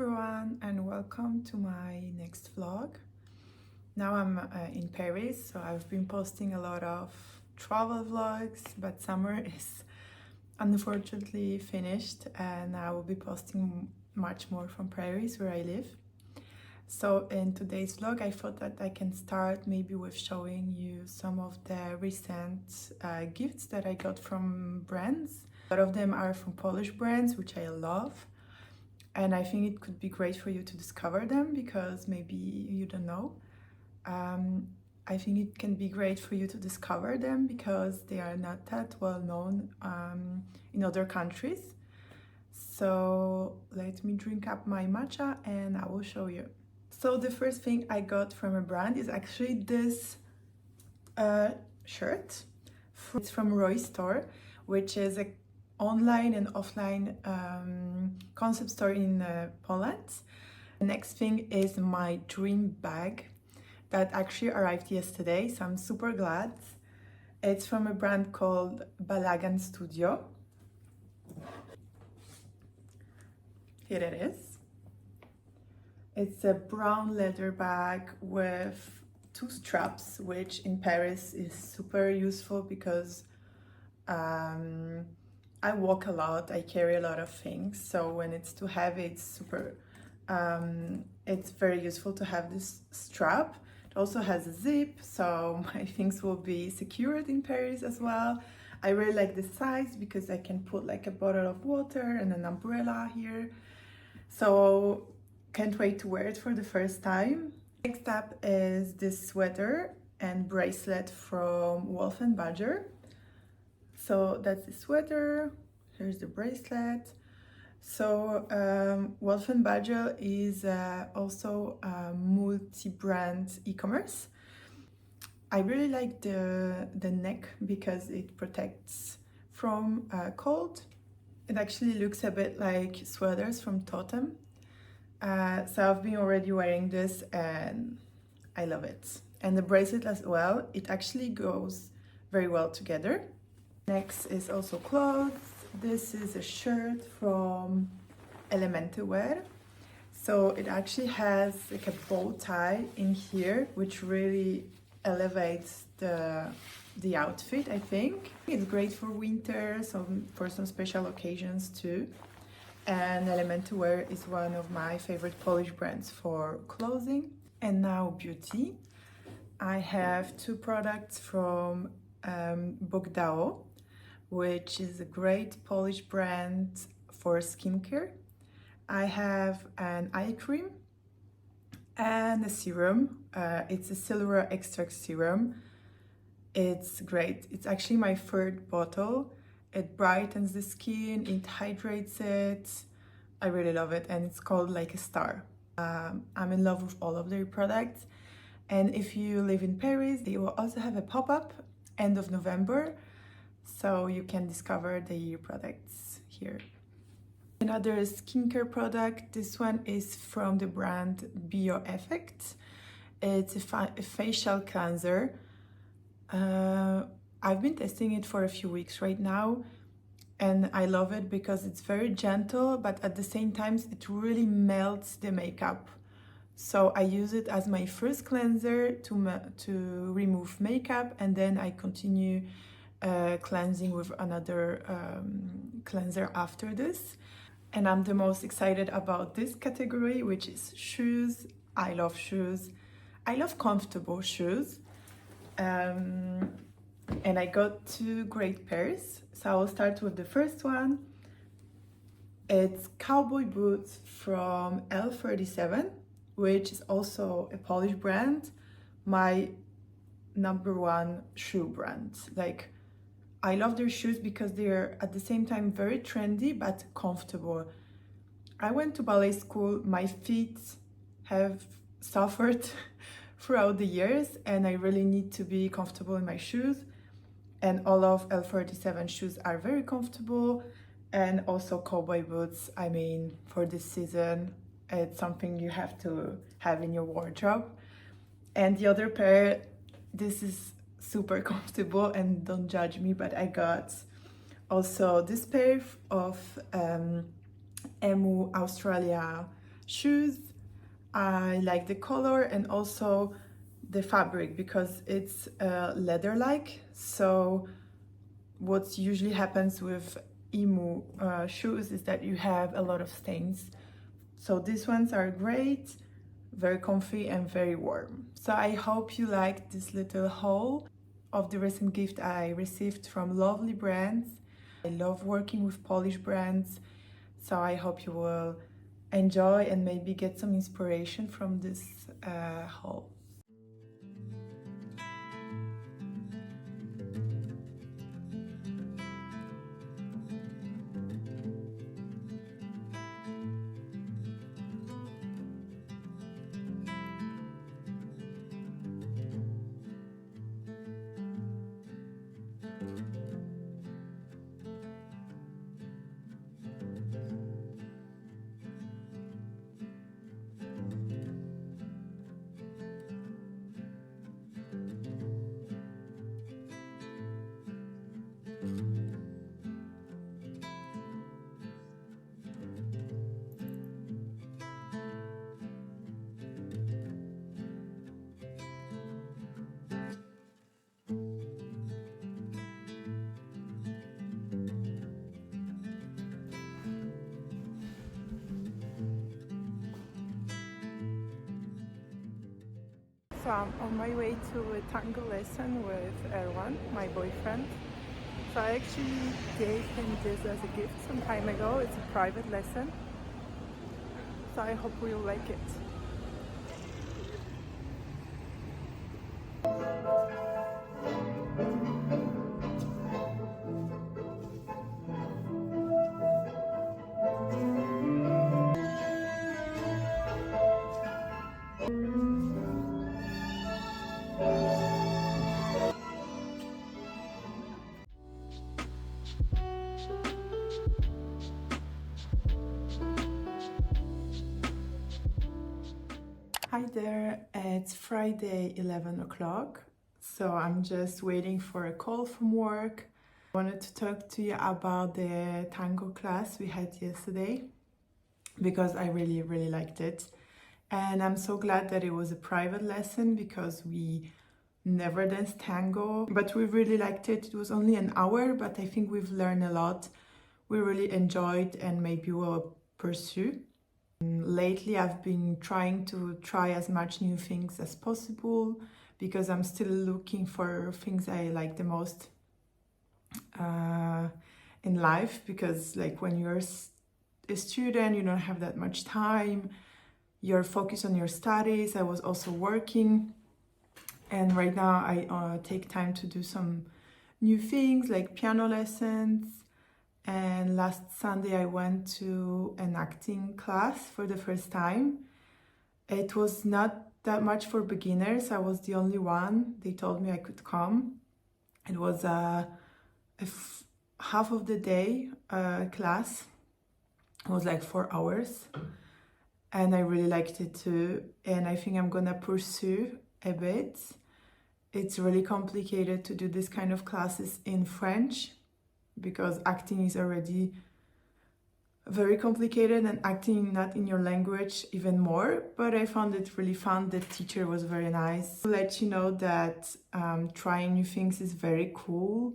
everyone and welcome to my next vlog. Now I'm in Paris, so I've been posting a lot of travel vlogs, but summer is unfortunately finished and I will be posting much more from Paris where I live. So in today's vlog I thought that I can start maybe with showing you some of the recent gifts that I got from brands. A lot of them are from Polish brands, which I love. And I think it could be great for you to discover them because maybe you don't know. I think it can be great for you to discover them because they are not that well known in other countries. So let me drink up my matcha and I will show you. So the first thing I got from a brand is actually this shirt. It's from Roy Store, which is a online and offline concept store in Poland. The next thing is my dream bag that actually arrived yesterday, so I'm super glad. It's from a brand called Balagan Studio. Here it is. It's a brown leather bag with 2 straps, which in Paris is super useful because I walk a lot, I carry a lot of things, so when it's too heavy, it's very useful to have this strap. It also has a zip, so my things will be secured in Paris as well. I really like the size because I can put like a bottle of water and an umbrella here. So can't wait to wear it for the first time. Next up is this sweater and bracelet from Wolf & Badger. So that's the sweater, here's the bracelet. So Wolf & Badger is also a multi-brand e-commerce. I really like the neck because it protects from cold. It actually looks a bit like sweaters from Totem. So I've been already wearing this and I love it. And the bracelet as well, it actually goes very well together. Next is also clothes. This is a shirt from Elemente Wear. So it actually has like a bow tie in here, which really elevates the outfit, I think. It's great for winter, so for some special occasions too. And Elemente Wear is one of my favorite Polish brands for clothing. And now beauty. I have 2 products from Bogdao, which is a great Polish brand for skincare. I have an eye cream and a serum. It's a silver extract serum. It's great. It's actually my 3rd bottle. It brightens the skin, it hydrates it. I really love it and it's called Like a Star. I'm in love with all of their products. And if you live in Paris, they will also have a pop-up end of November. So you can discover the products here. Another skincare product, this one is from the brand Bio Effect. It's a facial cleanser. I've been testing it for a few weeks right now and I love it because it's very gentle, but at the same time it really melts the makeup. So I use it as my first cleanser to remove makeup, and then I continue cleansing with another cleanser after this. And I'm the most excited about this category, which is shoes. I love shoes. I love comfortable shoes. And I got 2 great pairs. So I will start with the first one. It's cowboy boots from L37, which is also a Polish brand. My #1 shoe brand. Like, I love their shoes because they're at the same time very trendy but comfortable. I went to ballet school, my feet have suffered throughout the years and I really need to be comfortable in my shoes. And all of L37 shoes are very comfortable, and also cowboy boots. I mean, for this season, it's something you have to have in your wardrobe. And the other pair, this is super comfortable and don't judge me, but I got also this pair of Emu Australia shoes. I like the color and also the fabric because it's leather-like. So what usually happens with emu shoes is that you have a lot of stains. So these ones are great, very comfy and very warm. So I hope you liked this little haul of the recent gift I received from lovely brands. I love working with Polish brands, so I hope you will enjoy and maybe get some inspiration from this haul. So I'm on my way to a tango lesson with Erwan, my boyfriend. So I actually gave him this as a gift some time ago. It's a private lesson. So I hope we'll like it. Hi there, it's Friday 11 o'clock, so I'm just waiting for a call from work. I wanted to talk to you about the tango class we had yesterday because I really liked it, and I'm so glad that it was a private lesson because we never danced tango, but we really liked it. It was only an hour, but I think we've learned a lot. We really enjoyed and maybe we'll pursue. Lately, I've been trying to try as much new things as possible because I'm still looking for things I like the most in life, because like when you're a student, you don't have that much time. You're focused on your studies. I was also working, and right now I take time to do some new things like piano lessons. And last Sunday I went to an acting class for the first time. It was not that much for beginners. I was the only one. They told me I could come. It was half of the day class. It was like 4 hours. And I really liked it too. And I think I'm gonna pursue a bit. It's really complicated to do this kind of classes in French, because acting is already very complicated and acting not in your language even more, but I found it really fun. The teacher was very nice. To let you know that trying new things is very cool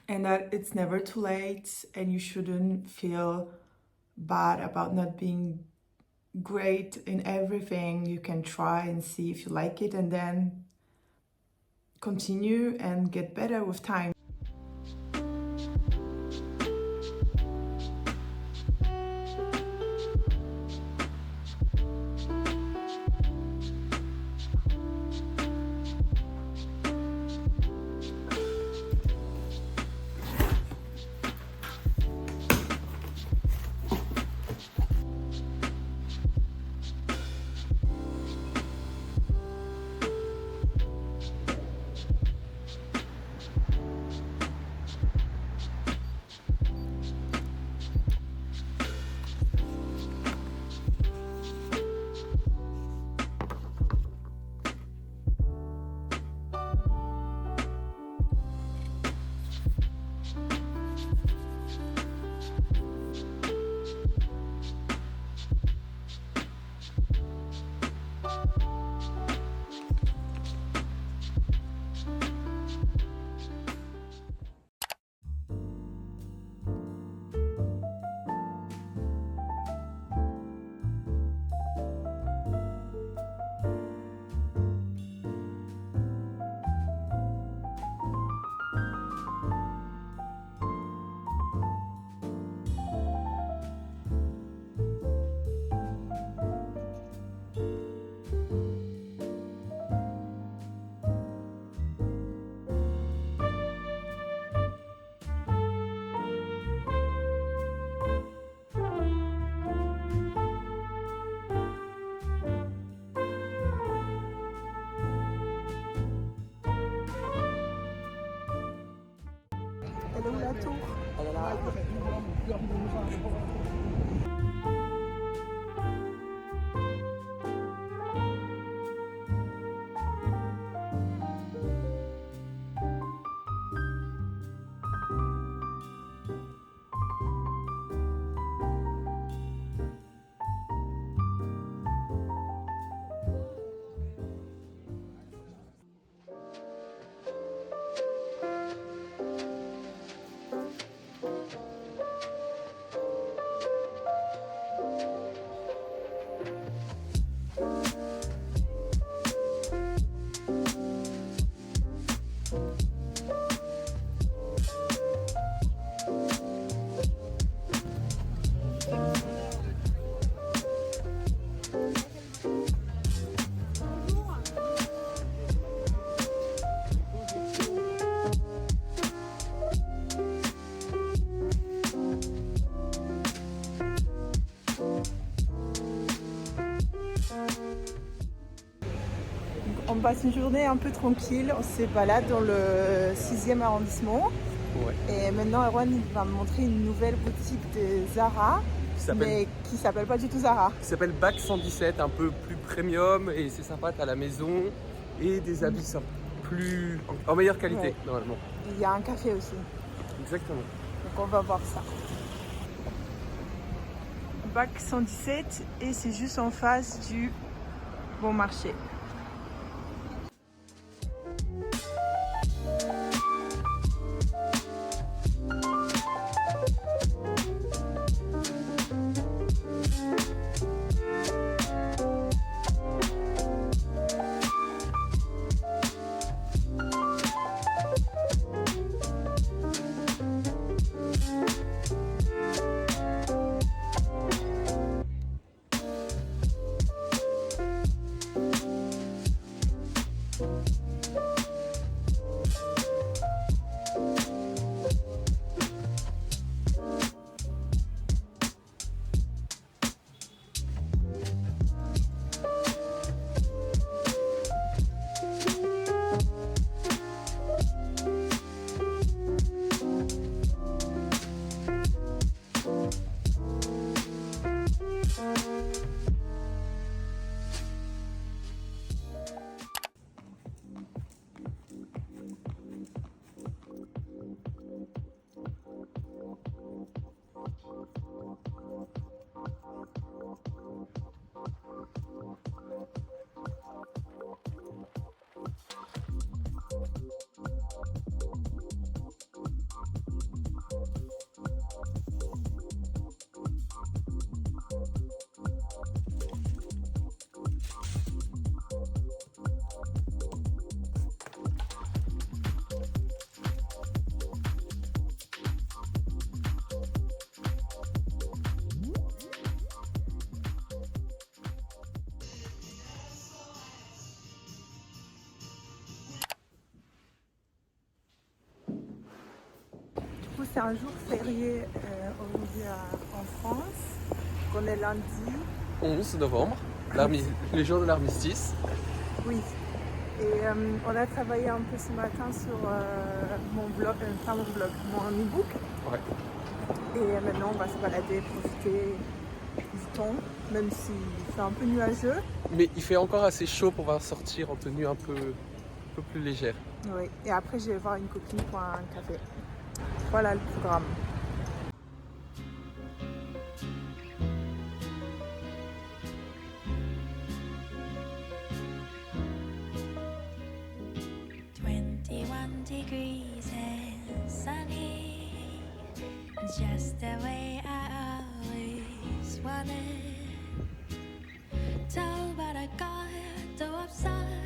and that it's never too late, and you shouldn't feel bad about not being great in everything. You can try and see if you like it and then continue and get better with time. Elle est où la tour? Elle est là. On passe une journée un peu tranquille, on se balade dans le 6e arrondissement. Ouais. Et maintenant, Erwan il va me montrer une nouvelle boutique de Zara, mais qui s'appelle pas du tout Zara. Qui s'appelle Bac 117, un peu plus premium et c'est sympa, t'as la maison et des habits plus en meilleure qualité, Ouais. normalement. Il y a un café aussi, Exactement. donc on va voir ça. Bac 117 et c'est juste en face du Bon Marché. C'est un jour férié aujourd'hui en France. On est lundi. 11 novembre, les jours de l'armistice. Oui. Et on a travaillé un peu ce matin sur mon blog, mon e-book. Ouais. Et maintenant on va se balader, profiter du temps, même s'il fait un peu nuageux. Mais il fait encore assez chaud pour pouvoir sortir en tenue un peu plus légère. Oui. Et après je vais voir une copine pour un café. Voilà le programme. Degrees and sunny, just the way I always wanted. Told but I got the upside.